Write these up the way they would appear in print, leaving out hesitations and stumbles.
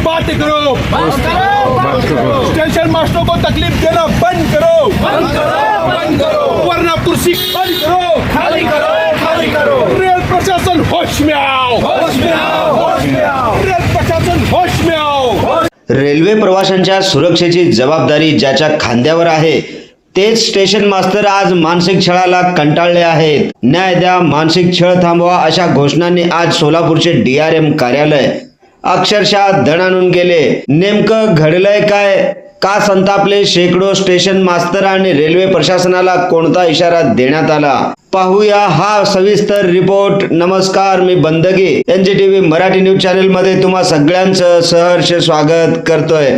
बात करो, स्टेशन मास्टरों को तकलीफ देना बंद करो, वरना कुर्सी खाली करो, रेल प्रशासन होश में आओ, रेल प्रशासन होश में आओ। रेल्वे प्रवाशांच्या सुरक्षेची जबाबदारी ज्याच्या खांद्यावर आहे तेच स्टेशन मास्तर आज मानसिक छळाला कंटाळले आहेत। न्याय द्या, मानसिक छळ थांबवा अशा घोषणांनी आज सोलापूरचे DRM कार्यालय अक्षरशः दणाणून गेले। नेमकं घडलंय काय? का संतापले शेकडो स्टेशन मास्तर आणि रेल्वे प्रशासनाला कोणता इशारा देण्यात आला? पाहूया हा सविस्तर रिपोर्ट। नमस्कार, मी बंदगी NGTV मराठी न्यूज चॅनल मध्ये तुम्हा सगळ्यांचं सहर्ष स्वागत करतोय।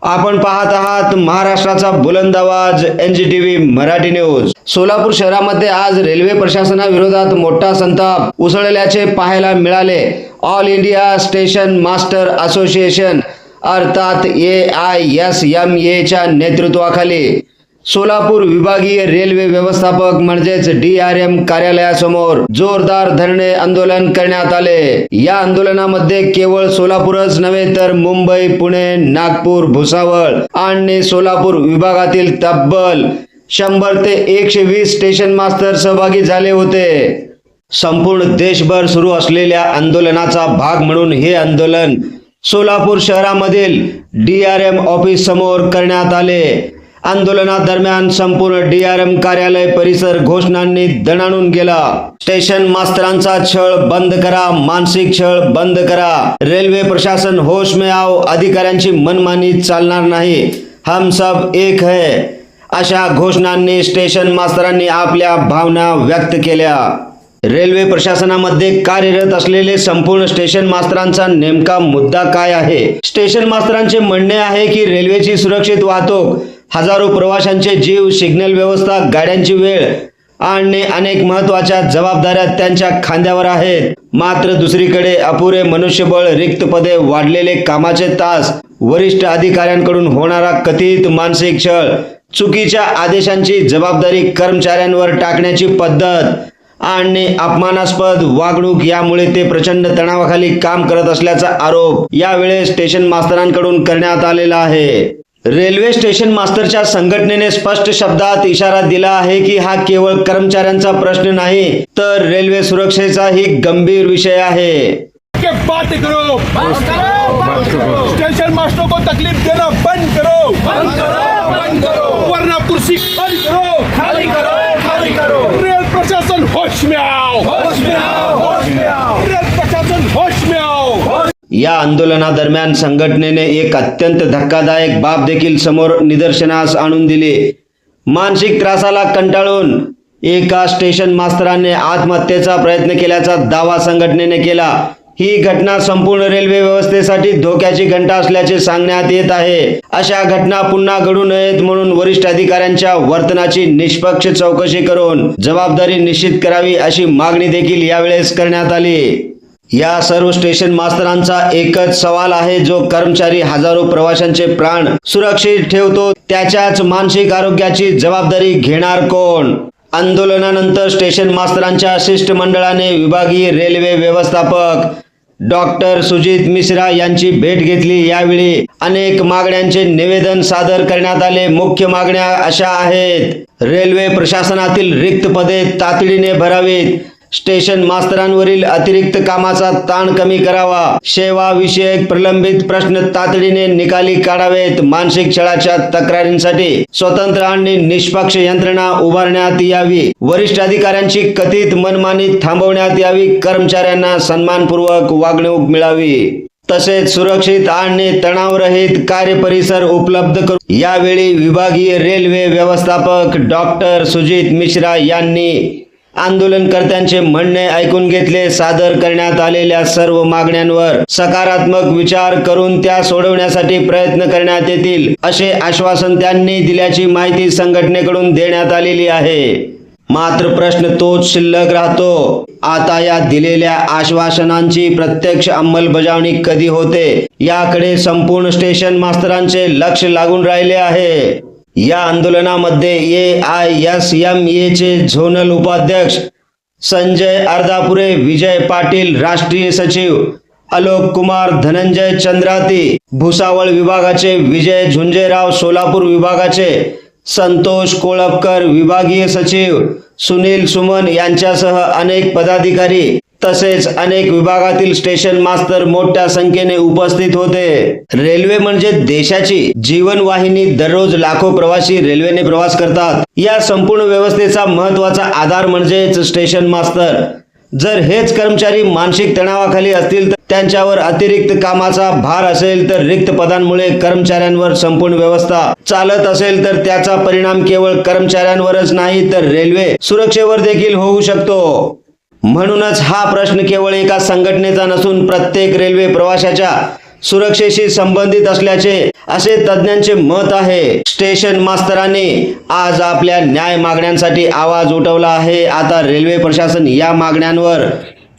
आपण पाहत आहात महाराष्ट्राचा बुलंद आवाज NGTV मराठी न्यूज। सोलापूर शहरामध्ये आज रेल्वे प्रशासनाविरोधात मोठा संताप उसळल्याचे पाहायला मिळाले। All India station master association अर्थात AISMA च्या नेतृत्वाखाली सोलापूर विभागीय रेल्वे व्यवस्थापक म्हणजेच DRM कार्यालयासमोर जोरदार धरणे आंदोलन करण्यात आले। या आंदोलनामध्ये केवळ सोलापूरच नव्हे तर मुंबई, पुणे, नागपूर, भुसावळ आणि सोलापूर विभागातील तब्बल 100 ते 120 स्टेशन मास्तर सहभागी झाले होते। संपूर्ण देशभर सुरू असलेल्या आंदोलनाचा भाग म्हणून हे आंदोलन सोलापूर शहरामधील DRM ऑफिस समोर करण्यात आले। आंदोलनादरम्यान संपूर्ण DRM कार्यालय परिसर घोषणांनी दणाणून गेला। स्टेशन मास्तरांचा छळ बंद करा, मानसिक छळ बंद करा, रेल्वे प्रशासन होश में आओ, अधिकाऱ्यांची मनमानी चालणार नाही, हम सब एक है अशा घोषणांनी स्टेशन मास्तरांनी आपल्या भावना व्यक्त केल्या। रेल्वे प्रशासनामध्ये कार्यरत असलेले संपूर्ण स्टेशन मास्तरांचा नेमका मुद्दा काय आहे? स्टेशन मास्तरांचे म्हणणे आहे की रेल्वेची सुरक्षित वाहतूक, हजारो प्रवाशांचे जीव, सिग्नल व्यवस्था, गाड्यांची वेळ आणि अनेक महत्त्वाच्या जबाबदाऱ्या त्यांच्या खांद्यावर आहेत। मात्र दुसरीकडे अपुरे मनुष्यबळ, रिक्त पदे, वाढलेले कामाचे तास, वरिष्ठ अधिकाऱ्यांकडून होणारा कथित मानसिक छळ, चुकीच्या आदेशांची जबाबदारी कर्मचाऱ्यांवर टाकण्याची पद्धत आणि अपमानास्पद वागणूक यामुळे ते प्रचंड तणावाखाली काम करत असल्याचा आरोप यावेळेस स्टेशन मास्तरांकडून करण्यात आलेला आहे। रेल्वे स्टेशन मास्टरच्या संघटनेने स्पष्ट शब्दात इशारा दिला आहे की हा केवळ कर्मचाऱ्यांचा प्रश्न नाही तर रेल्वे सुरक्षेचाही गंभीर विषय आहे। बात करो, स्टेशन मास्टरों को तकलीफ देना बंद करो, वरना कुर्सी खाली करो, रेल प्रशासन होश में आओ, रेल प्रशासन होश में आओ। या आंदोलनादरम्यान संघटनेने एक अत्यंत धक्कादायक बाब देखील समोर निदर्शनास आणून दिली। मानसिक त्रासाला कंटाळून एका स्टेशन मास्तराने आत्महत्येचा प्रयत्न केल्याचा दावा संघटनेने केला। ही घटना संपूर्ण रेल्वे व्यवस्थेसाठी धोक्याची घंटा असल्याचे सांगण्यात येत आहे। अशा घटना पुन्हा घडू नयेत म्हणून वरिष्ठ अधिकाऱ्यांच्या वर्तनाची निष्पक्ष चौकशी करून जबाबदारी निश्चित करावी अशी मागणी देखील यावेळेस करण्यात आली। या सर्व स्टेशन मास्तरांचा एकच सवाल आहे, जो कर्मचारी हजारो प्रवाशांचे प्राण सुरक्षित ठेवतो त्याच्याच मानसिक आरोग्याची जबाबदारी घेणार कोण? आंदोलनानंतर स्टेशन मास्तरांच्या शिष्टमंडळाने विभागीय रेल्वे व्यवस्थापक डॉक्टर सुजित मिश्रा यांची भेट घेतली। यावेळी अनेक मागण्यांचे निवेदन सादर करण्यात आले। मुख्य मागण्या अशा आहेत: रेल्वे प्रशासनातील रिक्त पदे तातडीने भरावीत, स्टेशन मास्तरांवरील अतिरिक्त कामाचा ताण कमी करावा, सेवा विषयक प्रलंबित प्रश्न तातडीने निकाली काढावेत, मानसिक छळाच्या तक्रारींसाठी स्वतंत्र आणि निष्पक्ष यंत्रणा उभारण्यात यावी, वरिष्ठ अधिकाऱ्यांची कथित मनमानी थांबवण्यात यावी, कर्मचाऱ्यांना सन्मानपूर्वक वागणूक मिळावी, तसेच सुरक्षित आणि तणावरहित कार्यपरिसर उपलब्ध करू। यावेळी विभागीय रेल्वे व्यवस्थापक डॉक्टर सुजित मिश्रा यांनी आंदोलनकर्त्यांचे म्हणणे ऐकून घेतले। सादर करण्यात आलेल्या सर्व मागण्यांवर सकारात्मक विचार करून त्या सोडवण्यासाठी प्रयत्न करण्यात येतील असे आश्वासन त्यांनी दिल्याची माहिती संघटनेकडून देण्यात आलेली आहे। मात्र प्रश्न तोच शिल्लक राहतो, आता या दिलेल्या आश्वासनांची प्रत्यक्ष अंमलबजावणी कधी होते याकडे संपूर्ण स्टेशन मास्तरांचे लक्ष लागून राहिले आहे। या आंदोलनामध्ये AISMA चे झोनल उपाध्यक्ष संजय अर्धापुरे, विजय पाटील राष्ट्रीय सचिव आलोक कुमार धनंजय चंद्राती, भुसावळ विभागाचे विजय झुंजेराव, सोलापूर विभागाचे संतोष कोळपकर, विभागीय सचिव सुनील सुमन यांच्यासह अनेक पदाधिकारी तसेच अनेक विभागातील स्टेशन मास्तर मोठ्या संख्येने उपस्थित होते. रेल्वे म्हणजे देशाची जीवनवाहिनी. दररोज लाखो प्रवासी रेल्वेने प्रवास करतात. या संपूर्ण व्यवस्थेचा महत्त्वाचा आधार म्हणजेच स्टेशन मास्तर. जर हेच कर्मचारी मानसिक तणावाखाली असतील तर त्यांच्यावर अतिरिक्त कामाचा भार असेल तर रिक्त पदांमुळे कर्मचाऱ्यांवर संपूर्ण व्यवस्था चालत असेल तर त्याचा परिणाम केवळ कर्मचाऱ्यांवरच नाही तर रेल्वे सुरक्षेवर देखील होऊ शकतो. म्हणूनच हा प्रश्न केवळ एका संघटनेचा नसून प्रत्येक रेल्वे प्रवाशाच्या सुरक्षेशी संबंधित असल्याचे असे तज्ञांचे मत आहे. स्टेशन मास्तरांनी आज आपल्या न्याय मागण्यांसाठी आवाज उठवला आहे. आता रेल्वे प्रशासन या मागण्यांवर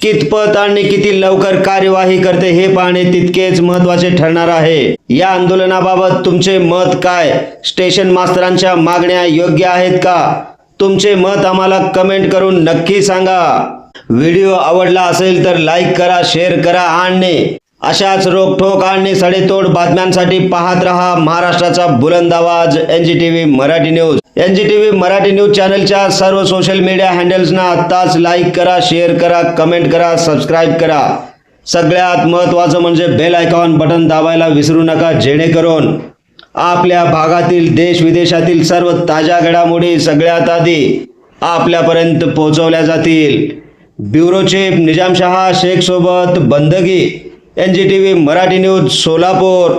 कितपत आणि किती लवकर कार्यवाही करते हे पाहणे तितकेच महत्त्वाचे ठरणार आहे. या आंदोलनाबाबत तुमचे मत काय? स्टेशन मास्तरांच्या मागण्या योग्य आहेत का? तुमचे मत आम्हाला कमेंट करून नक्की सांगा. व्हिडिओ आवडला असेल तर लाईक करा, शेअर करा आणि अशाच रोखोक आणि सडेतोड बातम्यांसाठी पाहत रहा महाराष्ट्राचा बुलंद आवाज NGTV Marathi news. NGTV Marathi news चॅनलच्या सर्व सोशल मीडिया हँडल्सना आत्ताच लाईक करा, शेअर करा, कमेंट करा, सबस्क्राईब करा. सगळ्यात महत्त्वाचं म्हणजे बेल आयकॉन बटन दाबायला विसरू नका, जेणेकरून आपल्या भागातील देश विदेशातील सर्व ताज्या घडामोडी सगळ्यात आधी आपल्यापर्यंत पोहोचवल्या जातील. ब्युरो चीफ निजामशहा शेख सोबत बंदगी. NGTV Marathi news Solapur.